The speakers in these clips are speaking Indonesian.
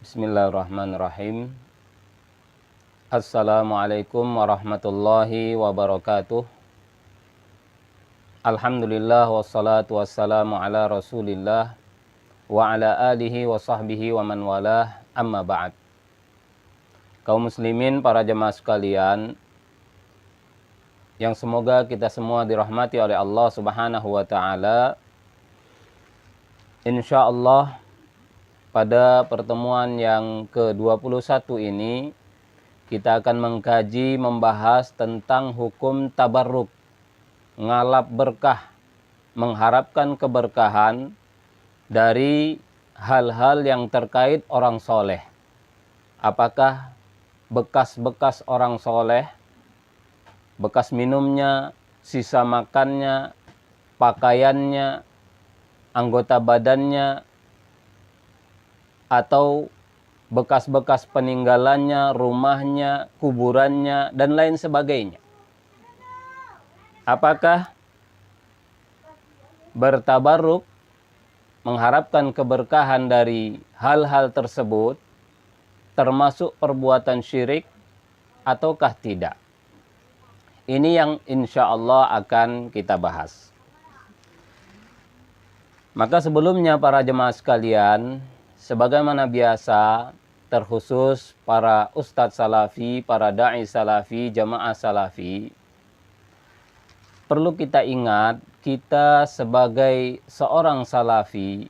Bismillahirrahmanirrahim. Assalamualaikum warahmatullahi wabarakatuh. Alhamdulillah wassalatu wassalamu ala rasulillah wa ala alihi wa sahbihi wa man walah, amma ba'd. Kaum muslimin, para jemaah sekalian, yang semoga kita semua dirahmati oleh Allah Subhanahu wa taala. Insyaallah pada pertemuan yang ke-21 ini kita akan mengkaji, membahas tentang hukum tabarruk, ngalap berkah, mengharapkan keberkahan dari hal-hal yang terkait orang soleh. Apakah bekas-bekas orang soleh, bekas minumnya, sisa makannya, pakaiannya, anggota badannya, atau bekas-bekas peninggalannya, rumahnya, kuburannya, dan lain sebagainya. Apakah bertabarruk, mengharapkan keberkahan dari hal-hal tersebut termasuk perbuatan syirik ataukah tidak? Ini yang insya Allah akan kita bahas. Maka sebelumnya para jemaah sekalian, sebagaimana biasa, terkhusus para ustadz salafi, para da'i salafi, jamaah salafi, perlu kita ingat, kita sebagai seorang salafi,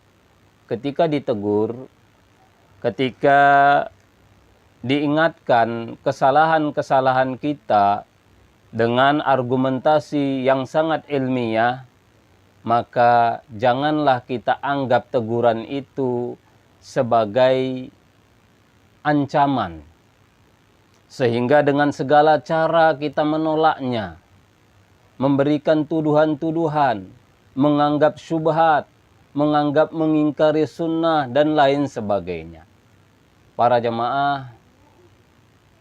ketika ditegur, ketika diingatkan kesalahan-kesalahan kita dengan argumentasi yang sangat ilmiah, maka janganlah kita anggap teguran itu sebagai ancaman, sehingga dengan segala cara kita menolaknya, memberikan tuduhan-tuduhan, menganggap syubhat, menganggap mengingkari sunnah, dan lain sebagainya. Para jemaah,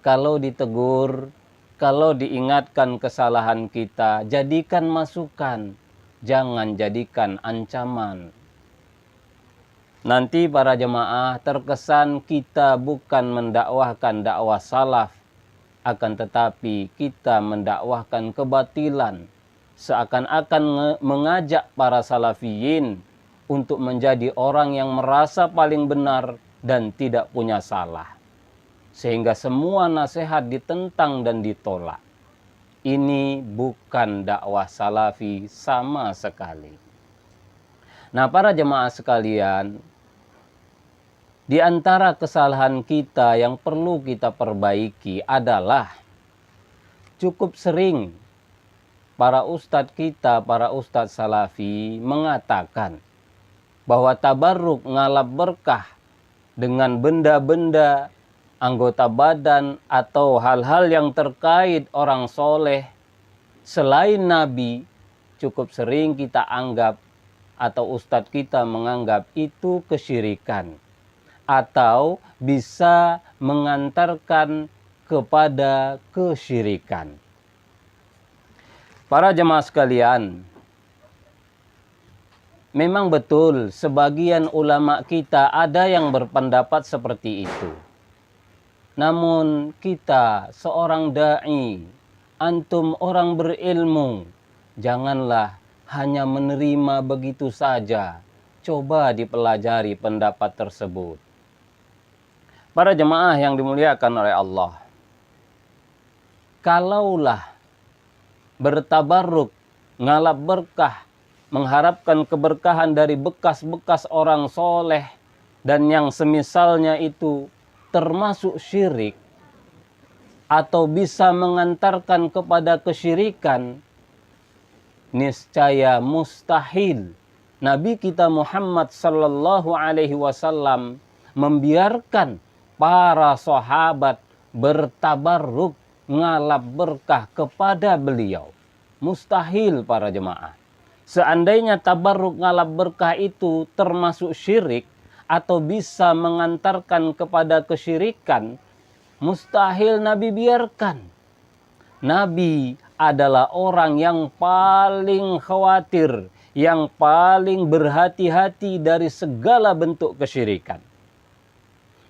kalau ditegur, kalau diingatkan kesalahan kita, jadikan masukan, jangan jadikan ancaman. Nanti para jemaah terkesan kita bukan mendakwahkan dakwah salaf, akan tetapi kita mendakwahkan kebatilan, seakan-akan mengajak para salafiyin untuk menjadi orang yang merasa paling benar dan tidak punya salah, sehingga semua nasihat ditentang dan ditolak. Ini bukan dakwah salafi sama sekali. Nah, para jemaah sekalian, di antara kesalahan kita yang perlu kita perbaiki adalah cukup sering para ustadz kita, para ustadz salafi mengatakan bahwa tabarruk, ngalap berkah dengan benda-benda, anggota badan, atau hal-hal yang terkait orang soleh selain Nabi, cukup sering kita anggap atau ustadz kita menganggap itu kesyirikan atau bisa mengantarkan kepada kesyirikan. Para jemaah sekalian, memang betul sebagian ulama kita ada yang berpendapat seperti itu. Namun kita seorang da'i, antum orang berilmu, janganlah hanya menerima begitu saja. Coba dipelajari pendapat tersebut. Para jemaah yang dimuliakan oleh Allah, kalaulah bertabarruk, ngalap berkah, mengharapkan keberkahan dari bekas-bekas orang soleh dan yang semisalnya itu termasuk syirik atau bisa mengantarkan kepada kesyirikan, niscaya mustahil Nabi kita Muhammad sallallahu alaihi wasallam membiarkan para sahabat bertabarruk, ngalap berkah kepada beliau. Mustahil para jemaah. Seandainya tabarruk, ngalap berkah itu termasuk syirik atau bisa mengantarkan kepada kesyirikan, mustahil Nabi biarkan. Nabi adalah orang yang paling khawatir, yang paling berhati-hati dari segala bentuk kesyirikan.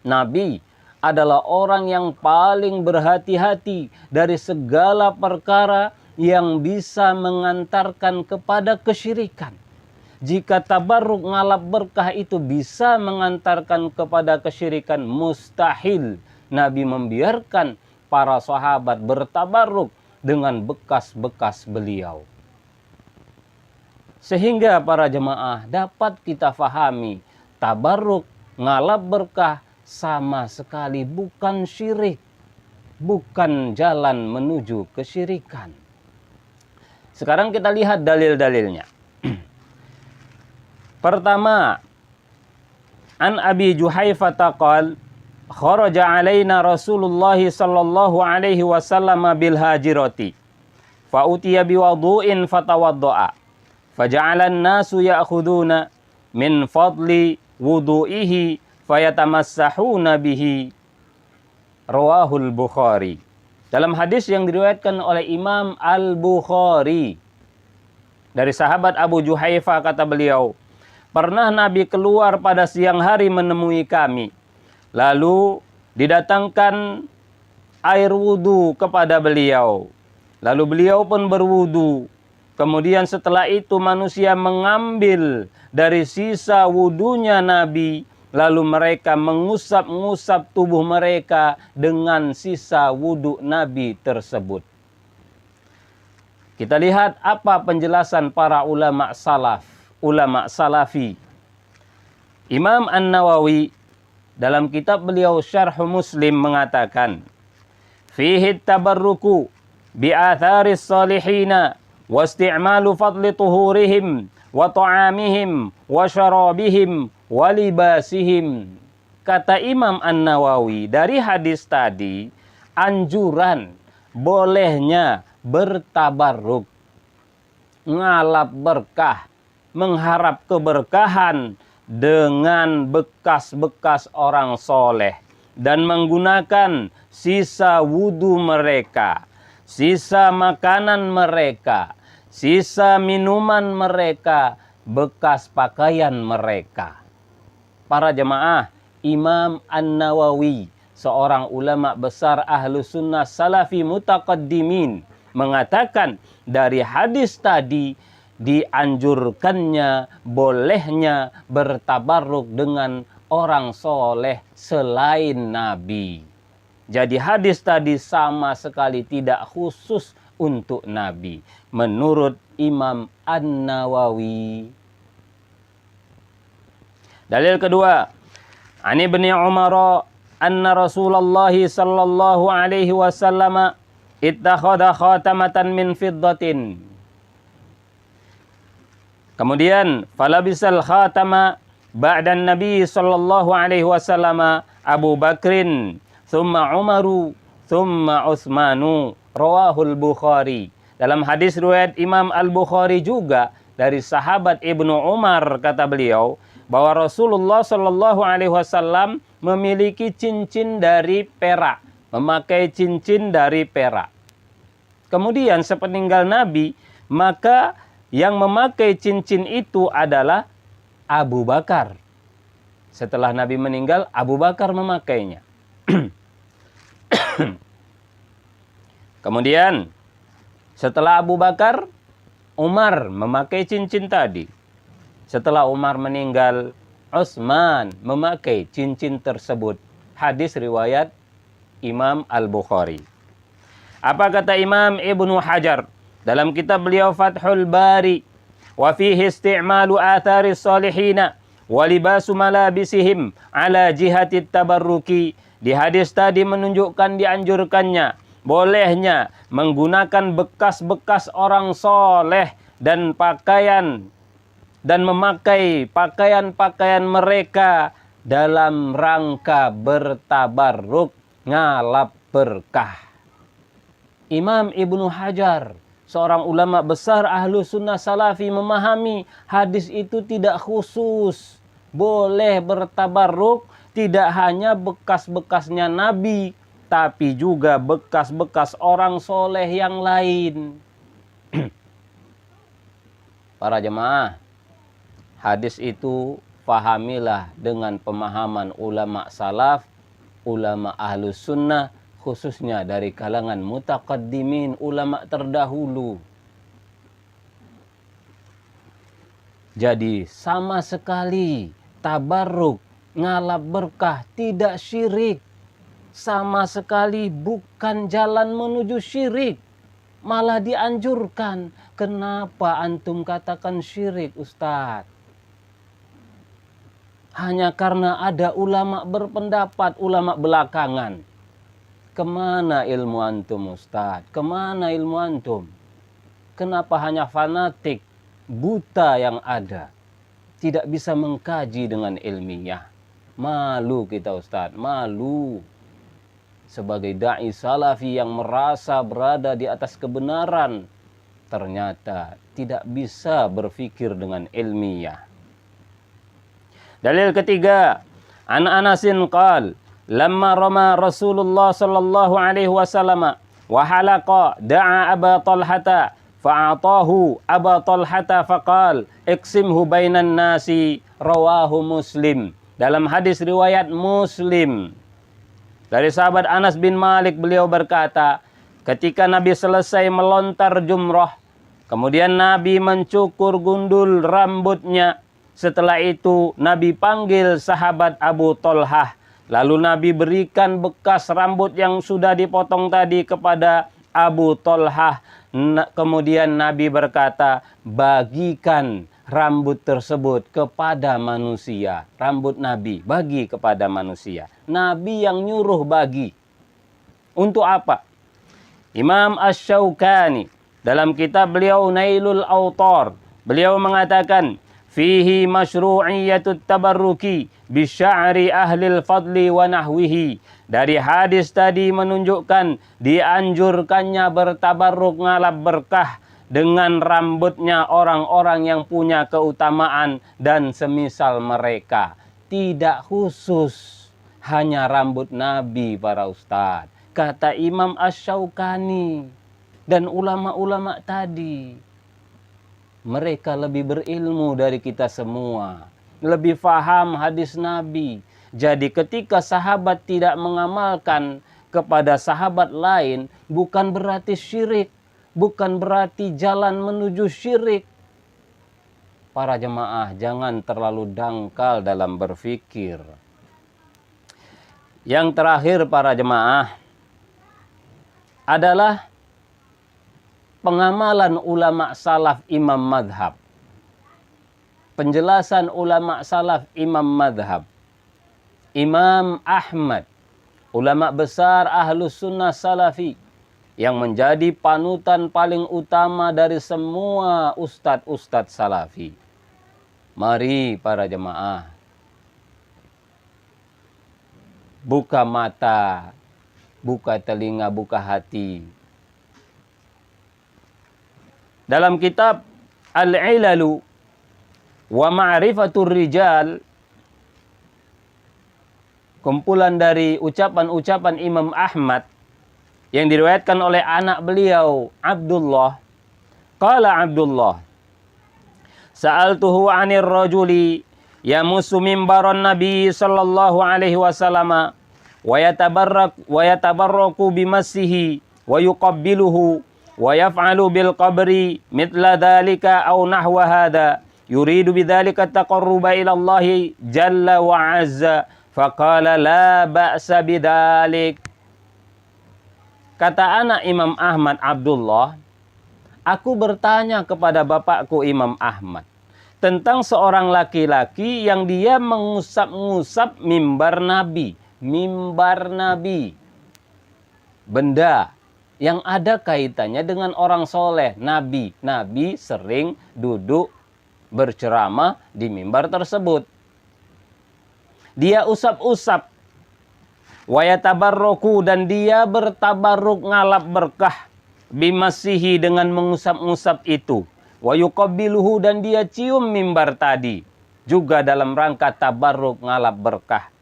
Nabi adalah orang yang paling berhati-hati dari segala perkara yang bisa mengantarkan kepada kesyirikan. Jika tabarruk ngalap berkah itu bisa mengantarkan kepada kesyirikan, mustahil Nabi membiarkan para sahabat bertabarruk dengan bekas-bekas beliau. Sehingga para jemaah dapat kita fahami, tabarruk ngalap berkah sama sekali bukan syirik, bukan jalan menuju kesyirikan. Sekarang kita lihat dalil-dalilnya. Pertama, an Abi Juhaifah qala kharaja alaina Rasulullah sallallahu alaihi wasallam bil hajirati fa utiya biwudu'in fatawadda'a faja'ala an-nasu ya'khuduna min fadli wudu'ihi fayatamassahuna bihi. Rawahul Bukhari. Dalam hadis yang diriwayatkan oleh Imam Al-Bukhari dari sahabat Abu Juhaifah, kata beliau, pernah Nabi keluar pada siang hari menemui kami. Lalu didatangkan air wudu kepada beliau. Lalu beliau pun berwudu. Kemudian setelah itu manusia mengambil dari sisa wudunya Nabi. Lalu mereka mengusap-ngusap tubuh mereka dengan sisa wudu Nabi tersebut. Kita lihat apa penjelasan para ulama salaf, ulama salafi. Imam An-Nawawi dalam kitab beliau Syarh Muslim mengatakan, fihi tabarruku bi'atharis salihina wa isti'malu fadli tuhurihim wa ta'amihim wa syarabihim wa libasihim. Kata Imam An-Nawawi, dari hadis tadi anjuran bolehnya bertabarruk, ngalap berkah, mengharap keberkahan dengan bekas-bekas orang soleh dan menggunakan sisa wudu mereka, sisa makanan mereka, sisa minuman mereka, bekas pakaian mereka. Para jemaah, Imam An-Nawawi, seorang ulama besar Ahlus Sunnah Salafi Mutaqaddimin, mengatakan dari hadis tadi dianjurkannya, bolehnya bertabarruk dengan orang soleh selain Nabi. Jadi hadis tadi sama sekali tidak khusus untuk Nabi, menurut Imam An-Nawawi. Dalil kedua, an Ibnu Umar anna Rasulullah sallallahu alaihi wasallam ittakhadha khatamatan min fiddatin. Kemudian falabisal khatama ba'dan Nabi sallallahu alaihi wasallam Abu Bakrin, thumma Umaru, thumma Utsmanu. Rawahul Bukhari. Dalam hadis riwayat Imam Al-Bukhari juga dari sahabat Ibnu Umar, kata beliau, bahwa Rasulullah Shallallahu Alaihi Wasallam memiliki cincin dari perak, memakai cincin dari perak. Kemudian sepeninggal Nabi, maka yang memakai cincin itu adalah Abu Bakar. Setelah Nabi meninggal, Abu Bakar memakainya. Kemudian setelah Abu Bakar, Umar memakai cincin tadi. Setelah Umar meninggal, Utsman memakai cincin tersebut. Hadis riwayat Imam Al-Bukhari. Apa kata Imam Ibnu Hajar dalam kitab beliau Fathul Bari? Wa fihi isti'malu atharis salihina wa libasu malabisihim ala jihati tabarruki. Di hadis tadi menunjukkan dianjurkannya, bolehnya menggunakan bekas-bekas orang soleh dan pakaian dan memakai pakaian-pakaian mereka dalam rangka bertabarruk, ngalap berkah. Imam Ibnu Hajar, seorang ulama besar Ahlus Sunnah Salafi, memahami hadis itu tidak khusus. Boleh bertabarruk tidak hanya bekas-bekasnya Nabi, tapi juga bekas-bekas orang soleh yang lain. Para jemaah, hadis itu fahamilah dengan pemahaman ulama salaf ulama ahlus sunnah, khususnya dari kalangan mutaqaddimin, ulama terdahulu. Jadi sama sekali tabarruk, ngalap berkah tidak syirik. Sama sekali bukan jalan menuju syirik. Malah dianjurkan. Kenapa antum katakan syirik, Ustadz? Hanya karena ada ulama berpendapat, ulama belakangan. Kemana ilmu antum, Ustadz? Kemana ilmu antum? Kenapa hanya fanatik, buta yang ada? Tidak bisa mengkaji dengan ilmiah. Malu kita, Ustadz, malu. Sebagai da'i salafi yang merasa berada di atas kebenaran, ternyata tidak bisa berpikir dengan ilmiah. Dalil ketiga, an Anasin qal, lamma rama Rasulullah sallallahu alaihi wasallam wa halaqa da'a Aba Talhata fa'atahu Aba Talhata faqal iqsimhu bainan nasi, rawahu Muslim. Dalam hadis riwayat Muslim dari sahabat Anas bin Malik, beliau berkata, ketika Nabi selesai melontar jumrah, kemudian Nabi mencukur gundul rambutnya. Setelah itu Nabi panggil sahabat Abu Talhah. Lalu Nabi berikan bekas rambut yang sudah dipotong tadi kepada Abu Talhah. Kemudian Nabi berkata, bagikan rambut tersebut kepada manusia. Rambut Nabi bagi kepada manusia. Nabi yang nyuruh bagi. Untuk apa? Imam Asy-Syaukani dalam kitab beliau Nailul Autar, beliau mengatakan, fihi masyru'iyyatut tabarruki bisya'ri ahlil fadli wa nahwihi. Dari hadis tadi menunjukkan dianjurkannya bertabarruk ngalap berkah dengan rambutnya orang-orang yang punya keutamaan dan semisal mereka. Tidak khusus hanya rambut Nabi para ustadz. Kata Imam Asy-Syaukani dan ulama-ulama tadi. Mereka lebih berilmu dari kita semua. Lebih faham hadis Nabi. Jadi ketika sahabat tidak mengamalkan kepada sahabat lain, bukan berarti syirik. Bukan berarti jalan menuju syirik. Para jemaah, jangan terlalu dangkal dalam berpikir. Yang terakhir para jemaah adalah pengamalan ulama salaf imam madhab. Penjelasan ulama salaf imam madhab. Imam Ahmad, ulama besar ahlus sunnah salafi, yang menjadi panutan paling utama dari semua ustadz-ustadz salafi. Mari para jemaah, buka mata, buka telinga, buka hati. Dalam kitab Al-Ilalu wa Ma'rifatur Rijal, kumpulan dari ucapan-ucapan Imam Ahmad yang diriwayatkan oleh anak beliau Abdullah. Qala Abdullah, sa'altuhu 'anir rajuli yamussu mimbaran Nabi sallallahu alaihi wasallam wa yatabarraku bimassihi wa yuqabbiluhu wa yaf'alu bil qabri mithla dhalika aw nahwa hadha yuridu bidzalika taqarruba ila Allah jalla wa 'azza faqala la ba'sa bidzalik. Kata anak Imam Ahmad Abdullah, aku bertanya kepada bapakku Imam Ahmad tentang seorang laki-laki yang dia mengusap-ngusap mimbar Nabi. Mimbar Nabi. Benda yang ada kaitannya dengan orang soleh. Nabi. Nabi sering duduk berceramah di mimbar tersebut. Dia usap-usap. Wayatabarroku, dan dia bertabarruk ngalap berkah bimasihi, dengan mengusap-ngusap itu. Wayuqabbiluhu, dan dia cium mimbar tadi juga dalam rangka tabarruk ngalap berkah.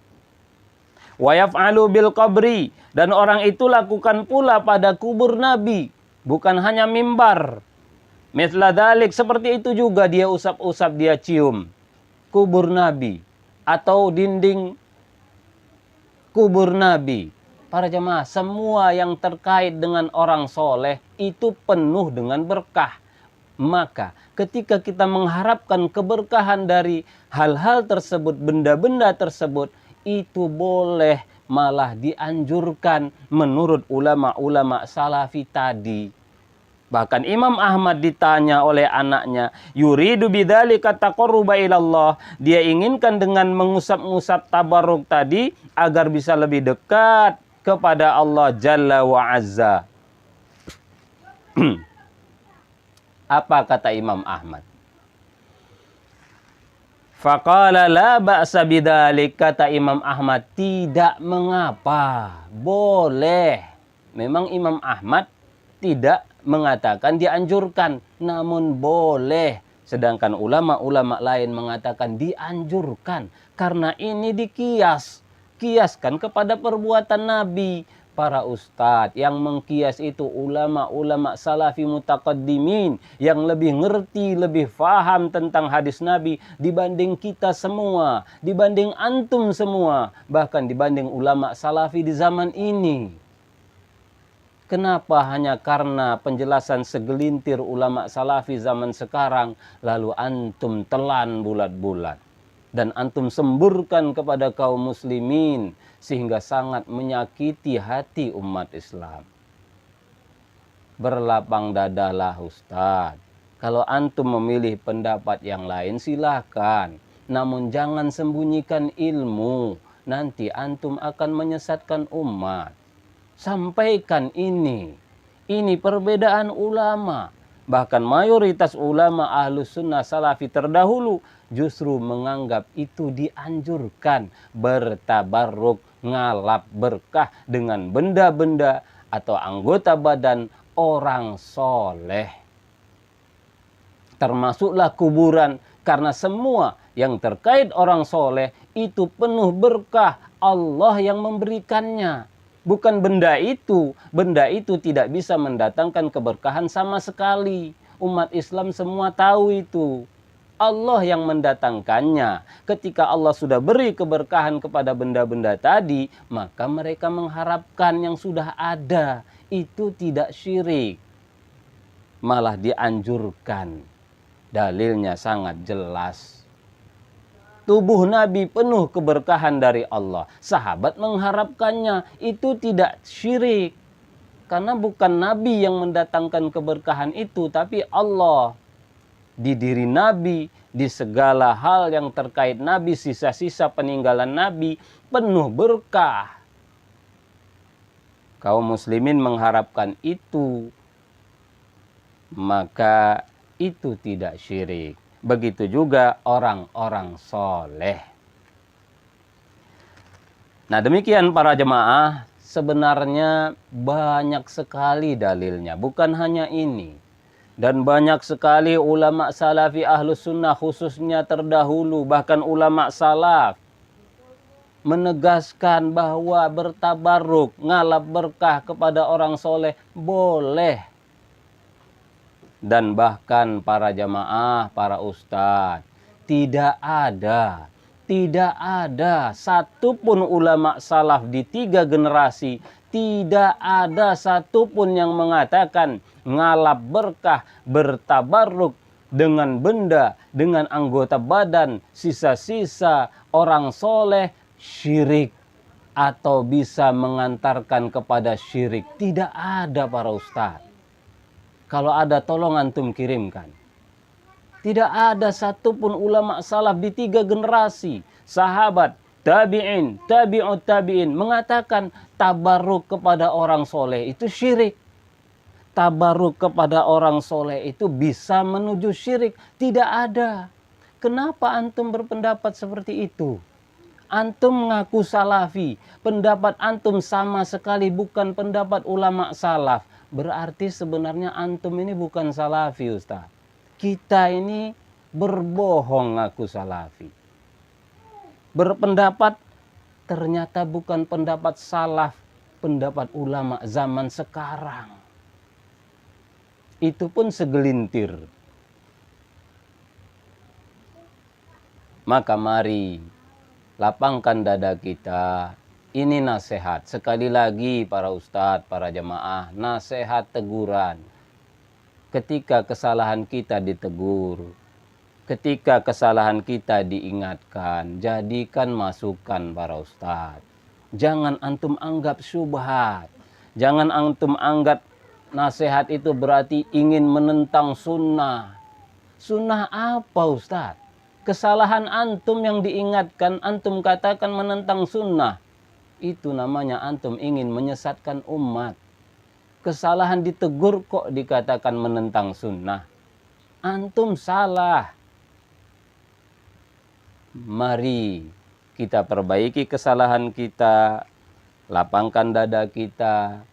Wayaf'alu bil qabri, dan orang itu lakukan pula pada kubur Nabi, bukan hanya mimbar. Mithla dzalik, seperti itu juga dia usap-usap, dia cium kubur Nabi atau dinding kubur Nabi. Para jemaah, semua yang terkait dengan orang soleh itu penuh dengan berkah. Maka ketika kita mengharapkan keberkahan dari hal-hal tersebut, benda-benda tersebut, itu boleh, malah dianjurkan menurut ulama-ulama salafi tadi. Bahkan Imam Ahmad ditanya oleh anaknya, yuridu bidzalika taqarruba ilallah. Dia inginkan dengan mengusap-ngusap tabarruk tadi agar bisa lebih dekat kepada Allah Jalla wa Azza. Apa kata Imam Ahmad? Faqala la ba'sa bidzalik, kata Imam Ahmad, tidak mengapa, boleh. Memang Imam Ahmad tidak mengatakan dianjurkan, namun boleh. Sedangkan ulama-ulama lain mengatakan dianjurkan, karena ini kiaskan kepada perbuatan Nabi. Para ustadz yang mengkias itu ulama-ulama salafi mutaqaddimin yang lebih ngerti, lebih faham tentang hadis Nabi dibanding kita semua, dibanding antum semua, bahkan dibanding ulama salafi di zaman ini. Kenapa hanya karena penjelasan segelintir ulama salafi zaman sekarang lalu antum telan bulat-bulat dan antum semburkan kepada kaum muslimin sehingga sangat menyakiti hati umat Islam? Berlapang dadalah Ustadz. Kalau antum memilih pendapat yang lain silahkan, namun jangan sembunyikan ilmu, nanti antum akan menyesatkan umat. Sampaikan ini perbedaan ulama. Bahkan mayoritas ulama ahlus sunnah salafi terdahulu justru menganggap itu dianjurkan, bertabarruk, ngalap berkah dengan benda-benda atau anggota badan orang soleh. Termasuklah kuburan, karena semua yang terkait orang soleh itu penuh berkah, Allah yang memberikannya. Bukan benda itu. Benda itu tidak bisa mendatangkan keberkahan sama sekali. Umat Islam semua tahu itu. Allah yang mendatangkannya. Ketika Allah sudah beri keberkahan kepada benda-benda tadi, maka mereka mengharapkan yang sudah ada. Itu tidak syirik, malah dianjurkan. Dalilnya sangat jelas. Tubuh Nabi penuh keberkahan dari Allah. Sahabat mengharapkannya, itu tidak syirik. Karena bukan Nabi yang mendatangkan keberkahan itu, tapi Allah. Di diri Nabi, di segala hal yang terkait Nabi, sisa-sisa peninggalan Nabi, penuh berkah. Kaum muslimin mengharapkan itu, maka itu tidak syirik. Begitu juga orang-orang soleh. Nah, demikian para jemaah, sebenarnya banyak sekali dalilnya, bukan hanya ini. Dan banyak sekali ulama salafi ahlus sunnah khususnya terdahulu, bahkan ulama salaf, menegaskan bahwa bertabarruk, ngalap berkah kepada orang soleh boleh. Dan bahkan para jamaah, para ustadz, tidak ada satupun ulama salaf di 3 generasi, tidak ada satupun yang mengatakan ngalap berkah, bertabarruk dengan benda, dengan anggota badan, sisa-sisa orang soleh syirik atau bisa mengantarkan kepada syirik. Tidak ada para ustadz. Kalau ada tolong antum kirimkan. Tidak ada satupun ulama salaf di 3 generasi, sahabat, tabi'in, tabi'ut tabi'in mengatakan tabarruk kepada orang soleh itu syirik. Tabarruk kepada orang soleh itu bisa menuju syirik. Tidak ada. Kenapa antum berpendapat seperti itu? Antum mengaku salafi, pendapat antum sama sekali bukan pendapat ulama salaf. Berarti sebenarnya antum ini bukan salafi, Ustaz. Kita ini berbohong ngaku salafi. Berpendapat ternyata bukan pendapat salaf, pendapat ulama zaman sekarang. Itu pun segelintir. Maka mari lapangkan dada kita, Ini nasihat. Sekali lagi para ustadz, para jemaah, nasihat teguran. Ketika kesalahan kita ditegur, ketika kesalahan kita diingatkan, jadikan masukan para ustadz. Jangan antum anggap syubhat. Jangan antum anggap nasihat itu berarti ingin menentang sunnah. Sunnah apa ustadz? Kesalahan antum yang diingatkan, antum katakan menentang sunnah. Itu namanya antum ingin menyesatkan umat. Kesalahan ditegur kok dikatakan menentang sunnah. Antum salah. Mari kita perbaiki kesalahan kita, lapangkan dada kita.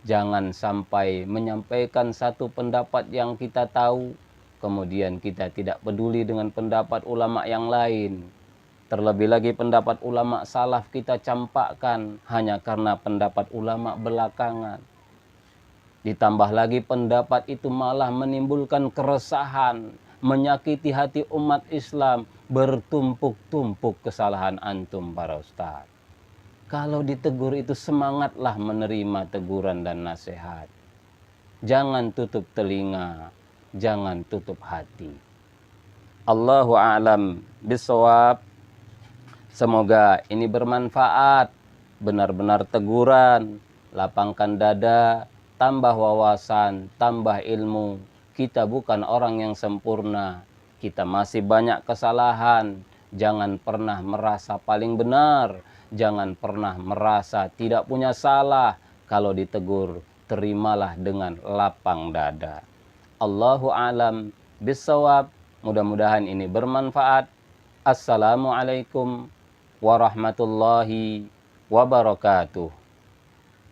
Jangan sampai menyampaikan satu pendapat yang kita tahu, kemudian kita tidak peduli dengan pendapat ulama yang lain. Terlebih lagi pendapat ulama salaf kita campakkan hanya karena pendapat ulama belakangan. Ditambah lagi pendapat itu malah menimbulkan keresahan, menyakiti hati umat Islam, bertumpuk-tumpuk kesalahan antum para ustaz. Kalau ditegur itu semangatlah menerima teguran dan nasihat. Jangan tutup telinga, jangan tutup hati. Allahu a'lam bishawab. Semoga ini bermanfaat, benar-benar teguran, lapangkan dada, tambah wawasan, tambah ilmu. Kita bukan orang yang sempurna, kita masih banyak kesalahan. Jangan pernah merasa paling benar, jangan pernah merasa tidak punya salah. Kalau ditegur, terimalah dengan lapang dada. Allahu a'lam bishawab. Mudah-mudahan ini bermanfaat. Assalamualaikum warahmatullahi wabarakatuh.